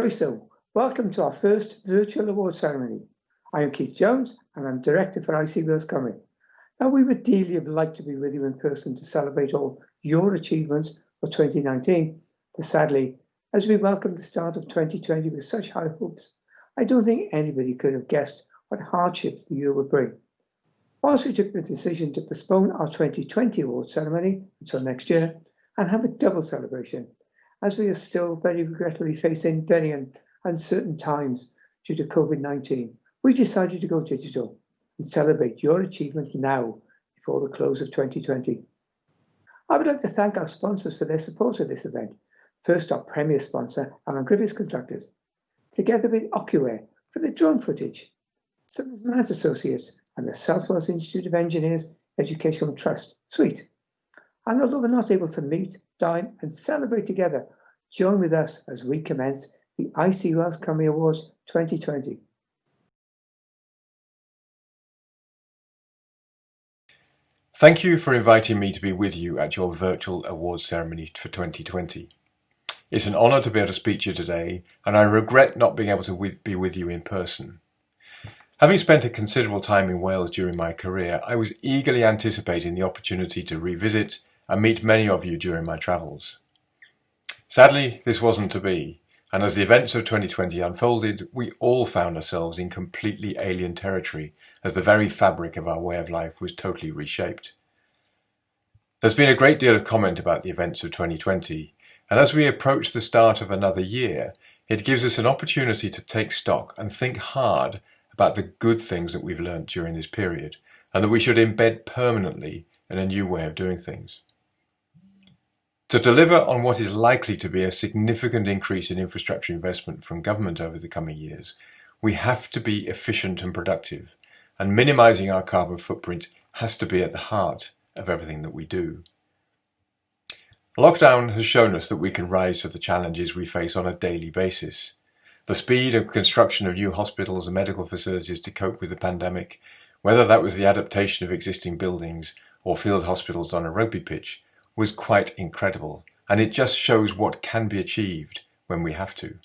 So, welcome to our first virtual award ceremony. I am Keith Jones and I'm Director for IC Wales Cymru. Now, we would dearly have liked to be with you in person to celebrate all your achievements for 2019, but sadly, as we welcome the start of 2020 with such high hopes, I don't think anybody could have guessed what hardships the year would bring. Whilst we took the decision to postpone our 2020 award ceremony until next year and have a double celebration, as we are still very regretfully facing very uncertain times due to COVID-19, we decided to go digital and celebrate your achievement now before the close of 2020. I would like to thank our sponsors for their support of this event. First, our premier sponsor, Alan Griffiths Contractors, together with Ocuware for the drone footage, Summers Mans Associates and the South Wales Institute of Engineers Educational Trust, Suite. And although we're not able to meet, dine and celebrate together, join with us as we commence the IC Wales Cymru Awards 2020. Thank you for inviting me to be with you at your virtual awards ceremony for 2020. It's an honour to be able to speak to you today, and I regret not being able to be with you in person. Having spent a considerable time in Wales during my career, I was eagerly anticipating the opportunity to revisit and meet many of you during my travels. Sadly, this wasn't to be, and as the events of 2020 unfolded, we all found ourselves in completely alien territory as the very fabric of our way of life was totally reshaped. There's been a great deal of comment about the events of 2020, and as we approach the start of another year, it gives us an opportunity to take stock and think hard about the good things that we've learnt during this period, and that we should embed permanently in a new way of doing things. To deliver on what is likely to be a significant increase in infrastructure investment from government over the coming years, we have to be efficient and productive, and minimising our carbon footprint has to be at the heart of everything that we do. Lockdown has shown us that we can rise to the challenges we face on a daily basis. The speed of construction of new hospitals and medical facilities to cope with the pandemic, whether that was the adaptation of existing buildings or field hospitals on a rugby pitch, was quite incredible, and it just shows what can be achieved when we have to.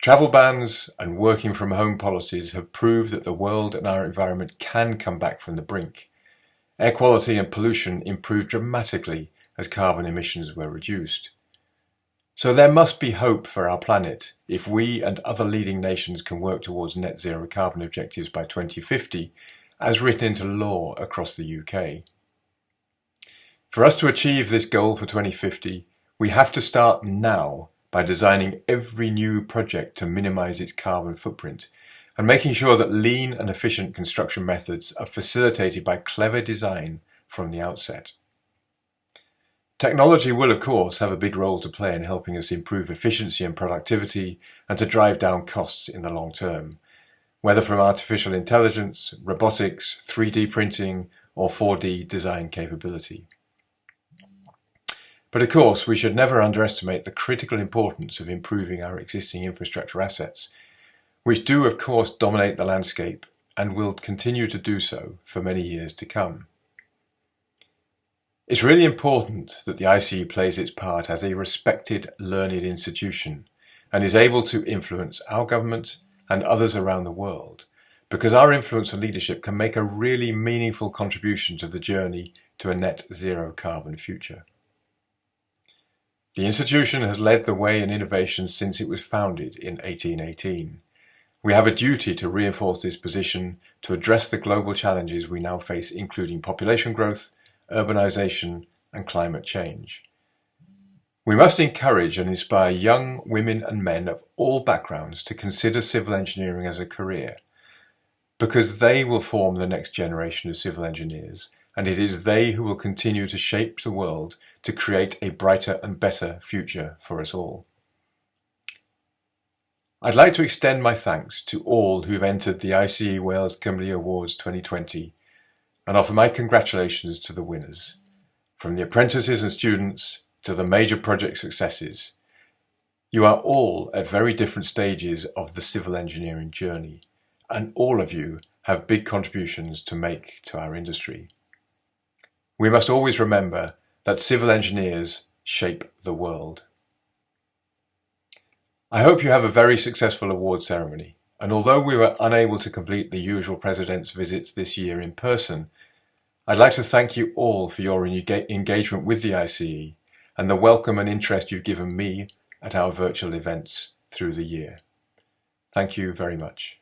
Travel bans and working from home policies have proved that the world and our environment can come back from the brink. Air quality and pollution improved dramatically as carbon emissions were reduced. So there must be hope for our planet if we and other leading nations can work towards net zero carbon objectives by 2050, as written into law across the UK. For us to achieve this goal for 2050, we have to start now by designing every new project to minimise its carbon footprint and making sure that lean and efficient construction methods are facilitated by clever design from the outset. Technology will, of course, have a big role to play in helping us improve efficiency and productivity and to drive down costs in the long term, whether from artificial intelligence, robotics, 3D printing, or 4D design capability. But of course, we should never underestimate the critical importance of improving our existing infrastructure assets, which do of course dominate the landscape and will continue to do so for many years to come. It's really important that the ICE plays its part as a respected, learned institution and is able to influence our government and others around the world, because our influence and leadership can make a really meaningful contribution to the journey to a net zero carbon future. The institution has led the way in innovation since it was founded in 1818. We have a duty to reinforce this position to address the global challenges we now face, including population growth, urbanisation, and climate change. We must encourage and inspire young women and men of all backgrounds to consider civil engineering as a career, because they will form the next generation of civil engineers, and it is they who will continue to shape the world to create a brighter and better future for us all. I'd like to extend my thanks to all who've entered the ICE Wales Cymru Awards 2020 and offer my congratulations to the winners. From the apprentices and students to the major project successes, you are all at very different stages of the civil engineering journey, and all of you have big contributions to make to our industry. We must always remember that civil engineers shape the world. I hope you have a very successful award ceremony, and although we were unable to complete the usual President's visits this year in person, I'd like to thank you all for your engagement with the ICE and the welcome and interest you've given me at our virtual events through the year. Thank you very much.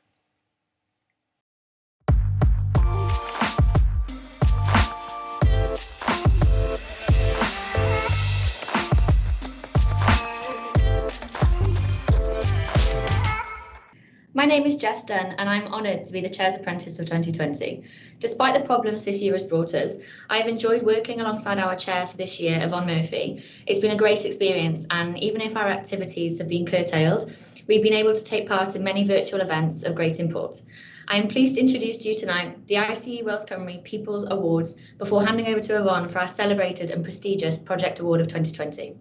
My name is Jess Dunn and I'm honoured to be the Chair's Apprentice of 2020. Despite the problems this year has brought us, I have enjoyed working alongside our Chair for this year, Yvonne Murphy. It's been a great experience, and even if our activities have been curtailed, we've been able to take part in many virtual events of great import. I am pleased to introduce to you tonight the ICE Wales Cymru People's Awards before handing over to Yvonne for our celebrated and prestigious Project Award of 2020.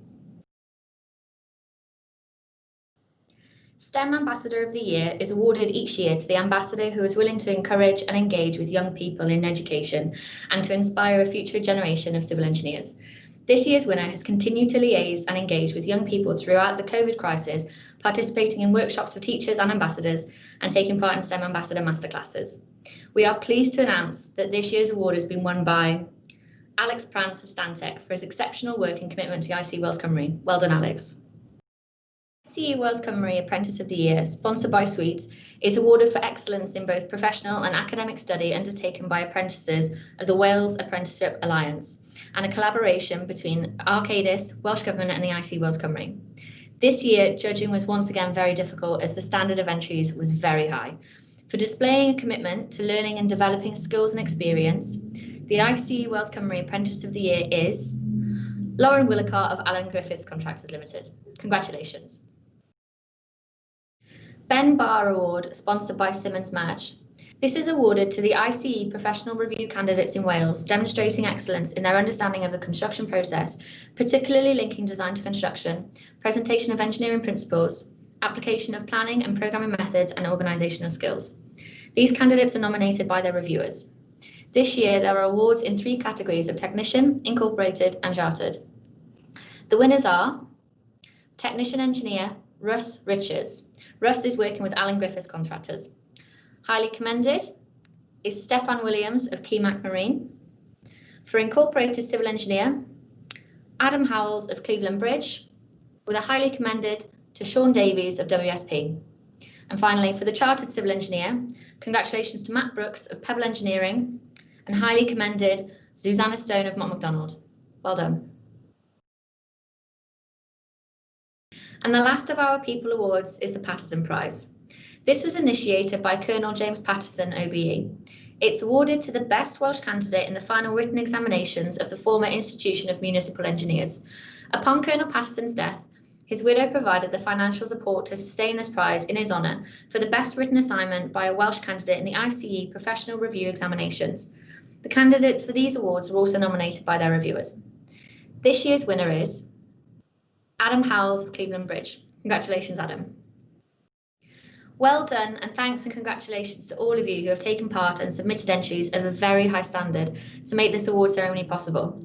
STEM Ambassador of the Year is awarded each year to the ambassador who is willing to encourage and engage with young people in education and to inspire a future generation of civil engineers. This year's winner has continued to liaise and engage with young people throughout the COVID crisis, participating in workshops for teachers and ambassadors and taking part in STEM Ambassador Masterclasses. We are pleased to announce that this year's award has been won by Alex Prance of Stantec for his exceptional work and commitment to ICE Wales Cymru. Well done, Alex. ICE Wales Cymru Apprentice of the Year, sponsored by Sweet, is awarded for excellence in both professional and academic study undertaken by apprentices of the Wales Apprenticeship Alliance and a collaboration between Arcadis, Welsh Government and the ICE Wales Cymru. This year, judging was once again very difficult as the standard of entries was very high. For displaying a commitment to learning and developing skills and experience, the ICE Wales Cymru Apprentice of the Year is Lauren Willicott of Alan Griffiths Contractors Limited. Congratulations. Ben Barr Award, sponsored by Simmons Merch. This is awarded to the ICE professional review candidates in Wales, demonstrating excellence in their understanding of the construction process, particularly linking design to construction, presentation of engineering principles, application of planning and programming methods, and organisational skills. These candidates are nominated by their reviewers. This year, there are awards in 3 categories of Technician, Incorporated, and Chartered. The winners are Technician Engineer, Russ Richards. Russ is working with Alan Griffiths Contractors. Highly commended is Stefan Williams of Keynote Marine. For Incorporated Civil Engineer, Adam Howells of Cleveland Bridge, with a highly commended to Sean Davies of WSP. And finally, for the Chartered Civil Engineer, congratulations to Matt Brooks of Pebble Engineering, and highly commended Susanna Stone of Mott MacDonald. Well done. And the last of our People Awards is the Patterson Prize. This was initiated by Colonel James Patterson, OBE. It's awarded to the best Welsh candidate in the final written examinations of the former Institution of Municipal Engineers. Upon Colonel Patterson's death, his widow provided the financial support to sustain this prize in his honour for the best written assignment by a Welsh candidate in the ICE Professional Review Examinations. The candidates for these awards were also nominated by their reviewers. This year's winner is Adam Howells of Cleveland Bridge. Congratulations, Adam. Well done, and thanks and congratulations to all of you who have taken part and submitted entries of a very high standard to make this award ceremony possible.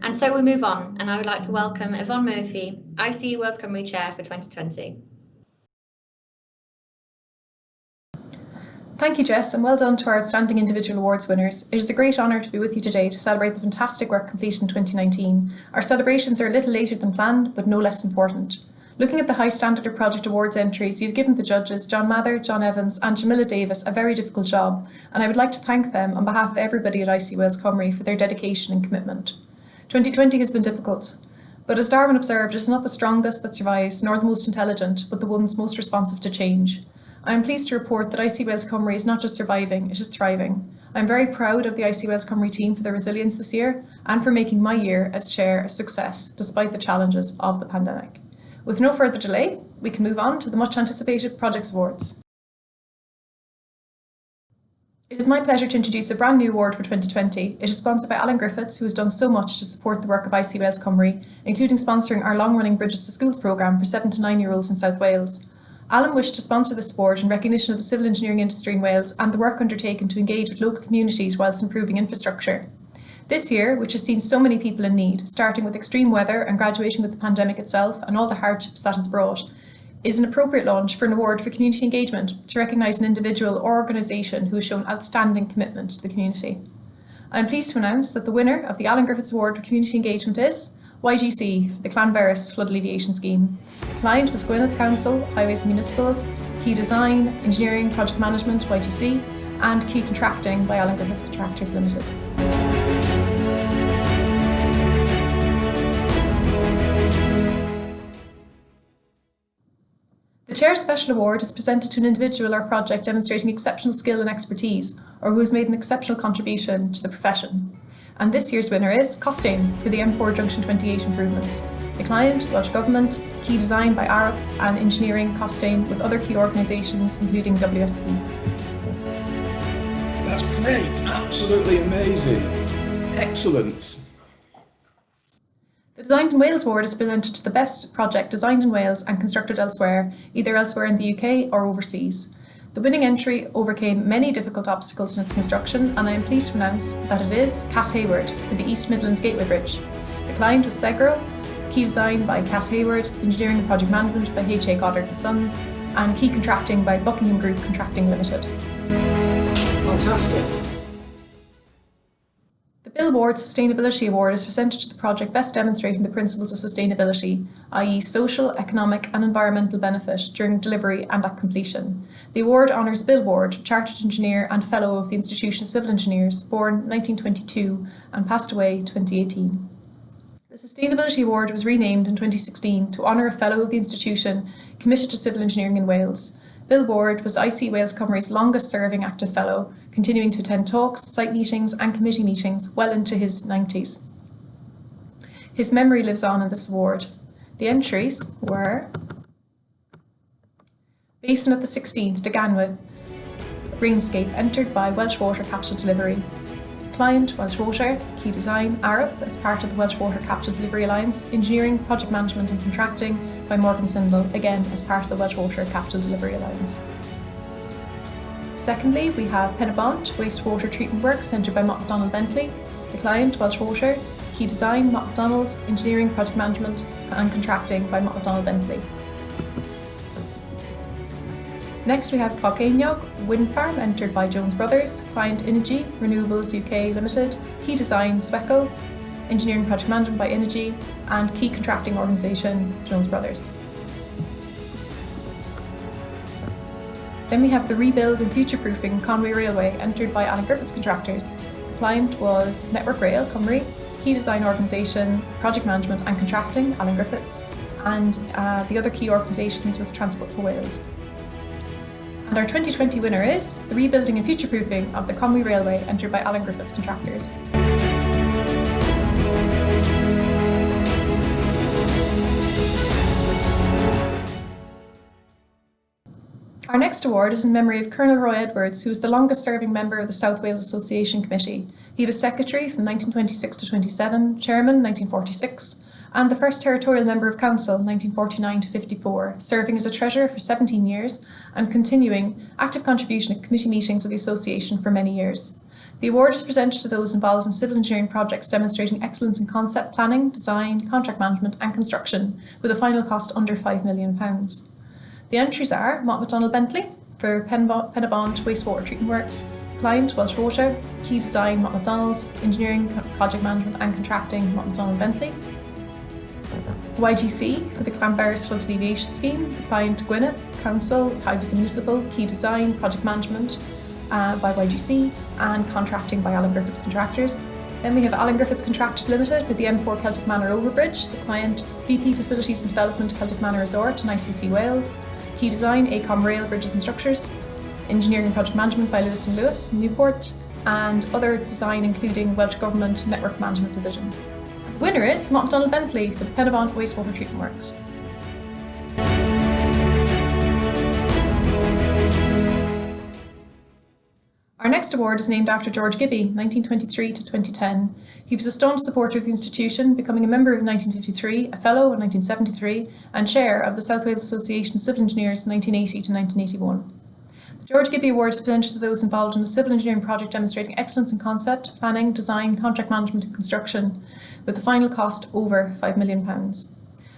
And so we move on, and I would like to welcome Yvonne Murphy, ICE Wales Cymru Chair for 2020. Thank you, Jess, and well done to our outstanding individual awards winners. It is a great honour to be with you today to celebrate the fantastic work completed in 2019. Our celebrations are a little later than planned, but no less important. Looking at the high standard of project awards entries, you've given the judges, John Mather, John Evans and Jamila Davis, a very difficult job, and I would like to thank them on behalf of everybody at ICE Wales Cymru for their dedication and commitment. 2020 has been difficult, but as Darwin observed, it is not the strongest that survives, nor the most intelligent, but the ones most responsive to change. I am pleased to report that ICE Wales Cymru is not just surviving, it is thriving. I am very proud of the ICE Wales Cymru team for their resilience this year and for making my year as chair a success despite the challenges of the pandemic. With no further delay, we can move on to the much anticipated Projects Awards. It is my pleasure to introduce a brand new award for 2020. It is sponsored by Alan Griffiths, who has done so much to support the work of ICE Wales Cymru, including sponsoring our long-running Bridges to Schools programme for 7 to 9-year-olds in South Wales. Alan wished to sponsor this award in recognition of the civil engineering industry in Wales and the work undertaken to engage with local communities whilst improving infrastructure. This year, which has seen so many people in need, starting with extreme weather and graduating with the pandemic itself and all the hardships that has brought, is an appropriate launch for an award for community engagement to recognise an individual or organisation who has shown outstanding commitment to the community. I am pleased to announce that the winner of the Alan Griffiths Award for Community Engagement is YGC for the Clanberis Flood Alleviation Scheme. The client was Gwynedd Council, Highways and Municipals, Key Design, Engineering, Project Management, YGC, and Key Contracting by Alan Griffiths Contractors Limited. The Chair's Special Award is presented to an individual or project demonstrating exceptional skill and expertise, or who has made an exceptional contribution to the profession. And this year's winner is Costain for the M4 Junction 28 improvements. The client, Welsh Government, Key Design by Arup, and Engineering Costain with other key organisations including WSP. That's great, absolutely amazing. Excellent. The Designed in Wales Award is presented to the best project designed in Wales and constructed elsewhere, either elsewhere in the UK or overseas. The winning entry overcame many difficult obstacles in its construction, and I am pleased to announce that it is Cass Hayward for the East Midlands Gateway Bridge. The client was Segro, Key Design by Cass Hayward, Engineering and Project Management by H.A. Goddard & Sons, and Key Contracting by Buckingham Group Contracting Limited. Fantastic. The Billboard Sustainability Award is presented to the project best demonstrating the principles of sustainability, i.e. social, economic and environmental benefit during delivery and at completion. The award honours Billboard, Chartered Engineer and Fellow of the Institution of Civil Engineers, born 1922 and passed away 2018. The Sustainability Award was renamed in 2016 to honour a Fellow of the institution committed to civil engineering in Wales. Billboard was IC Wales Cymru's longest serving active Fellow, continuing to attend talks, site meetings and committee meetings well into his 90s. His memory lives on in this award. The entries were Basin of the 16th to Ganwith, Greenscape entered by Welsh Water Capital Delivery. Client, Welsh Water, Key Design, Arup as part of the Welsh Water Capital Delivery Alliance, Engineering, Project Management and Contracting by Morgan Sindel, again as part of the Welsh Water Capital Delivery Alliance. Secondly, we have Penabont Wastewater Treatment Works centred by Macdonald Bentley. The client, Welsh Water, Key Design, Macdonald, Engineering, Project Management and Contracting by Macdonald Bentley. Next we have Clocainiog Wind Farm entered by Jones Brothers, client Innogy, Renewables UK Limited, Key Design Sweco, Engineering Project Management by Innogy and Key Contracting Organisation Jones Brothers. Then we have the Rebuild and Future-Proofing Conway Railway entered by Alan Griffiths Contractors. The client was Network Rail Cymru, Key Design Organisation, Project Management and Contracting Alan Griffiths, and the other key organisations was Transport for Wales. And our 2020 winner is the Rebuilding and Future-Proofing of the Conway Railway entered by Alan Griffiths Contractors. Our next award is in memory of Colonel Roy Edwards, who was the longest serving member of the South Wales Association Committee. He was Secretary from 1926 to 27, Chairman 1946, and the first Territorial Member of Council 1949 to 54, serving as a Treasurer for 17 years and continuing active contribution at committee meetings of the Association for many years. The award is presented to those involved in civil engineering projects demonstrating excellence in concept planning, design, contract management and construction, with a final cost under £5 million. The entries are Macdonald Bentley for Penabont Wastewater Treatment Works, client Welsh Water, Key Design Macdonald, Engineering, Project Management and Contracting Macdonald Bentley. YGC for the Clanberis Flood Alleviation Scheme, the client Gwynedd Council, Highways and Municipal, Key Design, Project Management by YGC and Contracting by Alan Griffiths Contractors. Then we have Alan Griffiths Contractors Limited for the M4 Celtic Manor Overbridge, the client VP Facilities and Development Celtic Manor Resort and ICC Wales, Key Design, ACOM Rail Bridges and Structures, Engineering and Project Management by Lewis & Lewis, Newport, and other design including Welsh Government Network Management Division. The winner is Macdonald Bentley for the Penabont Wastewater Treatment Works. Our next award is named after George Gibby, 1923 to 2010. He was a staunch supporter of the institution, becoming a member in 1953, a fellow in 1973, and chair of the South Wales Association of Civil Engineers 1980 to 1981. The George Gibby Award is presented to those involved in a civil engineering project demonstrating excellence in concept, planning, design, contract management and construction, with the final cost over £5 million.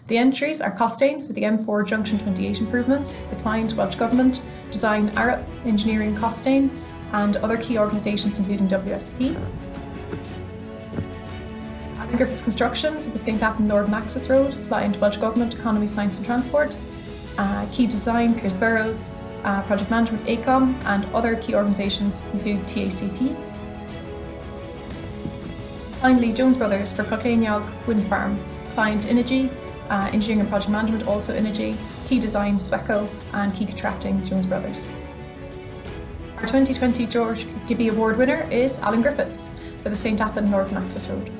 The entries are Costain for the M4 Junction 28 improvements, the client Welsh Government, Design Arup, Engineering Costain, and other key organisations including WSP. Alan Griffiths Construction for the St Athan Northern Access Road, client Welsh Government, Economy, Science and Transport, Key Design, Pearse Burrows, Project Management, ACOM, and other key organisations include TACP. Finally, Jones Brothers for Cloclainnog Wind Farm, client Inagi, Engineering and Project Management, also Inagi, Key Design, Sweco, and Key Contracting, Jones Brothers. Our 2020 George Gibby Award winner is Alan Griffiths for the St Athan Northern Access Road.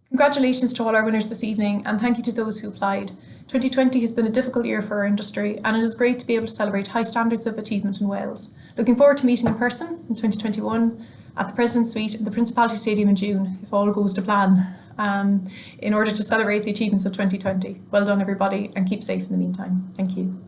Congratulations to all our winners this evening, and thank you to those who applied. 2020 has been a difficult year for our industry, and it is great to be able to celebrate high standards of achievement in Wales. Looking forward to meeting in person in 2021 at the President's Suite at the Principality Stadium in June, if all goes to plan, in order to celebrate the achievements of 2020. Well done, everybody, and keep safe in the meantime. Thank you.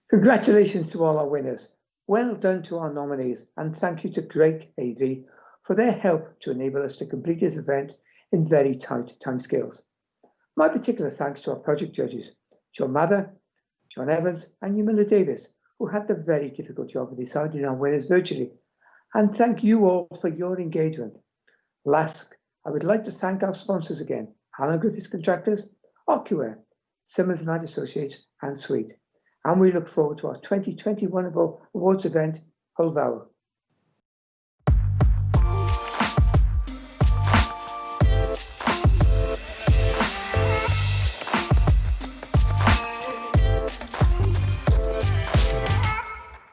Congratulations to all our winners. Well done to our nominees, and thank you to Greg AV for their help to enable us to complete this event in very tight timescales. My particular thanks to our project judges, John Mather, John Evans, and Yamila Davis, who had the very difficult job of deciding our winners virtually. And thank you all for your engagement. Last, I would like to thank our sponsors again, Alan Griffiths Contractors, Occuware, Simmons Knight Associates, and Suite. And we look forward to our 2021 awards event, Hull Fawr.